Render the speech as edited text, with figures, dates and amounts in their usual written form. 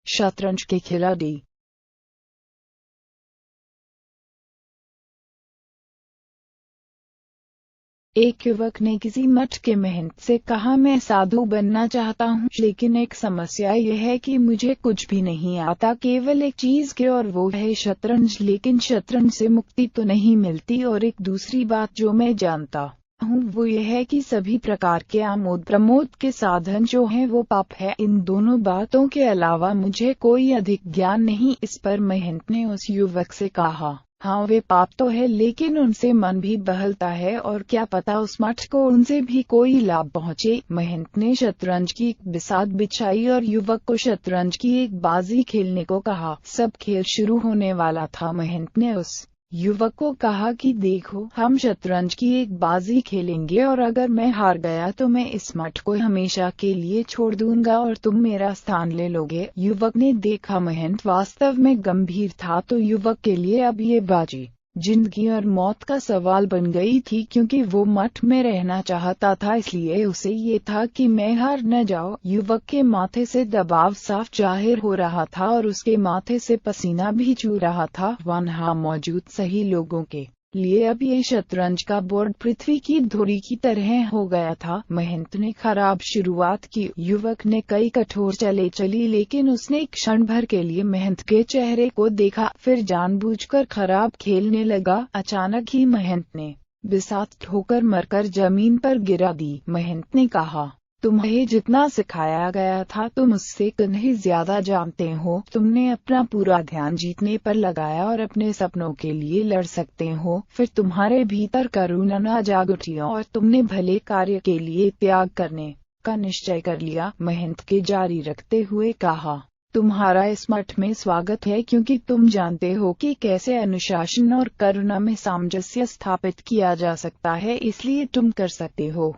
शतरंज के खिलाड़ी। एक युवक ने किसी मठ के महंत से कहा, मैं साधु बनना चाहता हूँ, लेकिन एक समस्या यह है कि मुझे कुछ भी नहीं आता, केवल एक चीज के, और वो है शतरंज। लेकिन शतरंज से मुक्ति तो नहीं मिलती, और एक दूसरी बात जो मैं जानता हूँ वो यह है कि सभी प्रकार के आमोद प्रमोद के साधन जो हैं वो पाप है। इन दोनों बातों के अलावा मुझे कोई अधिक ज्ञान नहीं। इस पर महंत ने उस युवक से कहा, हाँ, वे पाप तो है, लेकिन उनसे मन भी बहलता है, और क्या पता उस मठ को उनसे भी कोई लाभ पहुँचे। महंत ने शतरंज की एक बिसात बिछाई और युवक को शतरंज की एक बाजी खेलने को कहा। सब खेल शुरू होने वाला था। महंत ने उस युवक को कहा कि देखो, हम शतरंज की एक बाजी खेलेंगे, और अगर मैं हार गया तो मैं इस मठ को हमेशा के लिए छोड़ दूंगा और तुम मेरा स्थान ले लोगे। युवक ने देखा महंत वास्तव में गंभीर था, तो युवक के लिए अब ये बाजी जिंदगी और मौत का सवाल बन गई थी, क्योंकि वो मठ में रहना चाहता था। इसलिए उसे ये था कि मैं हार न जाऊं। युवक के माथे से दबाव साफ जाहिर हो रहा था और उसके माथे से पसीना भी चू रहा था। वहाँ मौजूद सही लोगों के लिए अब ये शतरंज का बोर्ड पृथ्वी की धुरी की तरह हो गया था। महंत ने खराब शुरुआत की। युवक ने कई कठोर चले चली, लेकिन उसने क्षण भर के लिए महंत के चेहरे को देखा, फिर जानबूझकर खराब खेलने लगा। अचानक ही महंत ने बिसात ठोकर मरकर जमीन पर गिरा दी। महंत ने कहा, तुम्हें जितना सिखाया गया था तुम उससे कहीं ज्यादा जानते हो। तुमने अपना पूरा ध्यान जीतने पर लगाया और अपने सपनों के लिए लड़ सकते हो। फिर तुम्हारे भीतर करुणा जाग उठी और तुमने भले कार्य के लिए त्याग करने का निश्चय कर लिया। महंत के जारी रखते हुए कहा, तुम्हारा इस मठ में स्वागत है, क्योंकि तुम जानते हो कि कैसे अनुशासन और करुणा में सामंजस्य स्थापित किया जा सकता है, इसलिए तुम कर सकते हो।